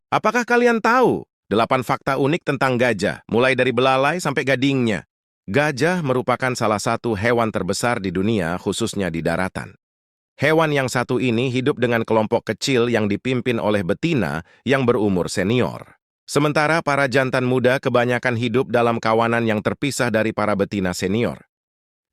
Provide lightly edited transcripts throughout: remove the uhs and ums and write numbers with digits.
Apakah kalian tahu 8 fakta unik tentang gajah, mulai dari belalai sampai gadingnya? Gajah merupakan salah satu hewan terbesar di dunia, khususnya di daratan. Hewan yang satu ini hidup dengan kelompok kecil yang dipimpin oleh betina yang berumur senior. Sementara para jantan muda kebanyakan hidup dalam kawanan yang terpisah dari para betina senior.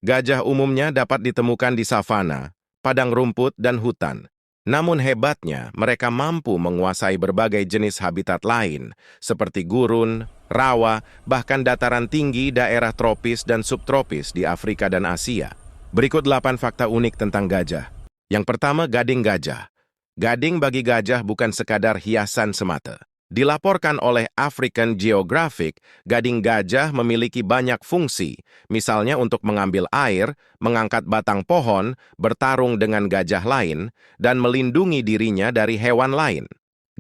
Gajah umumnya dapat ditemukan di savana, padang rumput, dan hutan. Namun hebatnya, mereka mampu menguasai berbagai jenis habitat lain, seperti gurun, rawa, bahkan dataran tinggi daerah tropis dan subtropis di Afrika dan Asia. Berikut 8 fakta unik tentang gajah. Yang pertama, gading gajah. Gading bagi gajah bukan sekadar hiasan semata. Dilaporkan oleh African Geographic, gading gajah memiliki banyak fungsi, misalnya untuk mengambil air, mengangkat batang pohon, bertarung dengan gajah lain, dan melindungi dirinya dari hewan lain.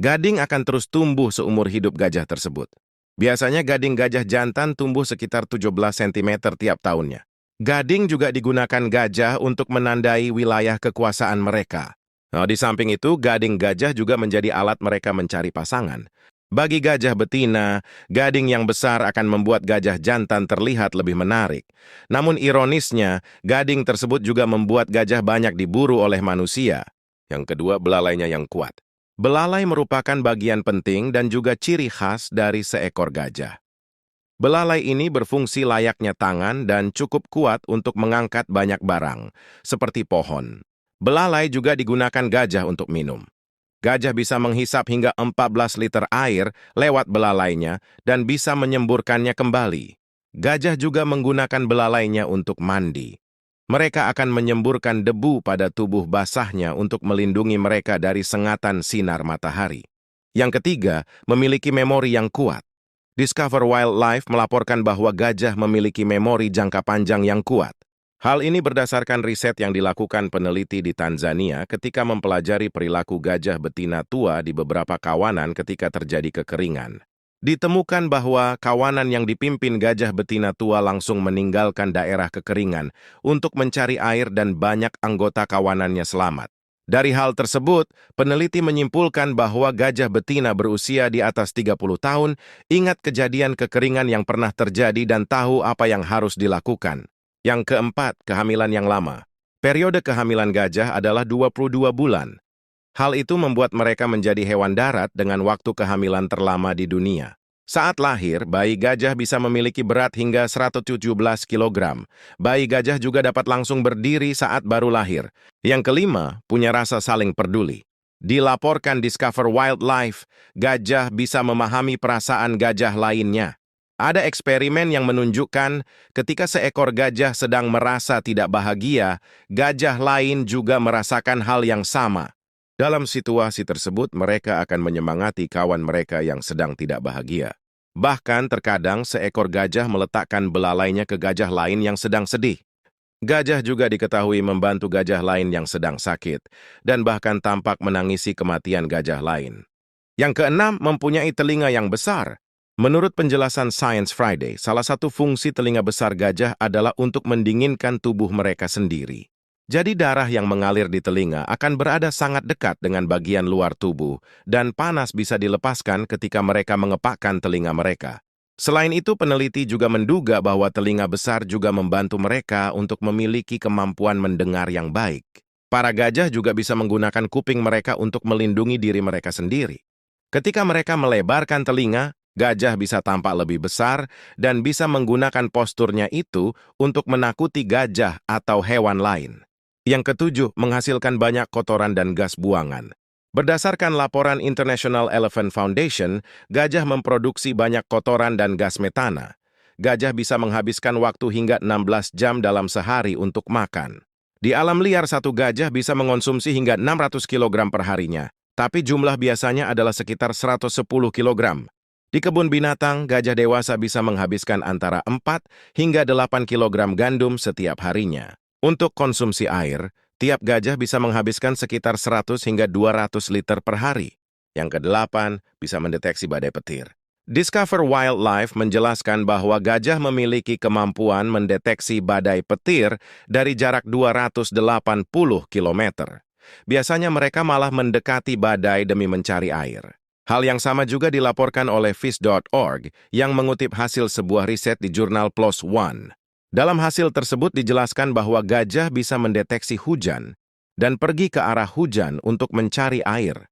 Gading akan terus tumbuh seumur hidup gajah tersebut. Biasanya gading gajah jantan tumbuh sekitar 17 cm tiap tahunnya. Gading juga digunakan gajah untuk menandai wilayah kekuasaan mereka. Nah, di samping itu, gading gajah juga menjadi alat mereka mencari pasangan. Bagi gajah betina, gading yang besar akan membuat gajah jantan terlihat lebih menarik. Namun ironisnya, gading tersebut juga membuat gajah banyak diburu oleh manusia. Yang kedua, belalainya yang kuat. Belalai merupakan bagian penting dan juga ciri khas dari seekor gajah. Belalai ini berfungsi layaknya tangan dan cukup kuat untuk mengangkat banyak barang, seperti pohon. Belalai juga digunakan gajah untuk minum. Gajah bisa menghisap hingga 14 liter air lewat belalainya dan bisa menyemburkannya kembali. Gajah juga menggunakan belalainya untuk mandi. Mereka akan menyemburkan debu pada tubuh basahnya untuk melindungi mereka dari sengatan sinar matahari. Yang ketiga, memiliki memori yang kuat. Discover Wildlife melaporkan bahwa gajah memiliki memori jangka panjang yang kuat. Hal ini berdasarkan riset yang dilakukan peneliti di Tanzania ketika mempelajari perilaku gajah betina tua di beberapa kawanan ketika terjadi kekeringan. Ditemukan bahwa kawanan yang dipimpin gajah betina tua langsung meninggalkan daerah kekeringan untuk mencari air dan banyak anggota kawanannya selamat. Dari hal tersebut, peneliti menyimpulkan bahwa gajah betina berusia di atas 30 tahun ingat kejadian kekeringan yang pernah terjadi dan tahu apa yang harus dilakukan. Yang keempat, kehamilan yang lama. Periode kehamilan gajah adalah 22 bulan. Hal itu membuat mereka menjadi hewan darat dengan waktu kehamilan terlama di dunia. Saat lahir, bayi gajah bisa memiliki berat hingga 117 kg. Bayi gajah juga dapat langsung berdiri saat baru lahir. Yang kelima, punya rasa saling peduli. Dilaporkan Discover Wildlife, gajah bisa memahami perasaan gajah lainnya. Ada eksperimen yang menunjukkan ketika seekor gajah sedang merasa tidak bahagia, gajah lain juga merasakan hal yang sama. Dalam situasi tersebut, mereka akan menyemangati kawan mereka yang sedang tidak bahagia. Bahkan terkadang seekor gajah meletakkan belalainya ke gajah lain yang sedang sedih. Gajah juga diketahui membantu gajah lain yang sedang sakit, dan bahkan tampak menangisi kematian gajah lain. Yang keenam, mempunyai telinga yang besar. Menurut penjelasan Science Friday, salah satu fungsi telinga besar gajah adalah untuk mendinginkan tubuh mereka sendiri. Jadi darah yang mengalir di telinga akan berada sangat dekat dengan bagian luar tubuh, dan panas bisa dilepaskan ketika mereka mengepakkan telinga mereka. Selain itu, peneliti juga menduga bahwa telinga besar juga membantu mereka untuk memiliki kemampuan mendengar yang baik. Para gajah juga bisa menggunakan kuping mereka untuk melindungi diri mereka sendiri. Ketika mereka melebarkan telinga, gajah bisa tampak lebih besar dan bisa menggunakan posturnya itu untuk menakuti gajah atau hewan lain. Yang ketujuh, menghasilkan banyak kotoran dan gas buangan. Berdasarkan laporan International Elephant Foundation, gajah memproduksi banyak kotoran dan gas metana. Gajah bisa menghabiskan waktu hingga 16 jam dalam sehari untuk makan. Di alam liar, satu gajah bisa mengonsumsi hingga 600 kg per harinya, tapi jumlah biasanya adalah sekitar 110 kg. Di kebun binatang, gajah dewasa bisa menghabiskan antara 4 hingga 8 kg gandum setiap harinya. Untuk konsumsi air, tiap gajah bisa menghabiskan sekitar 100 hingga 200 liter per hari. Yang kedelapan, bisa mendeteksi badai petir. Discover Wildlife menjelaskan bahwa gajah memiliki kemampuan mendeteksi badai petir dari jarak 280 km. Biasanya mereka malah mendekati badai demi mencari air. Hal yang sama juga dilaporkan oleh Fish.org yang mengutip hasil sebuah riset di jurnal PLOS ONE. Dalam hasil tersebut dijelaskan bahwa gajah bisa mendeteksi hujan dan pergi ke arah hujan untuk mencari air.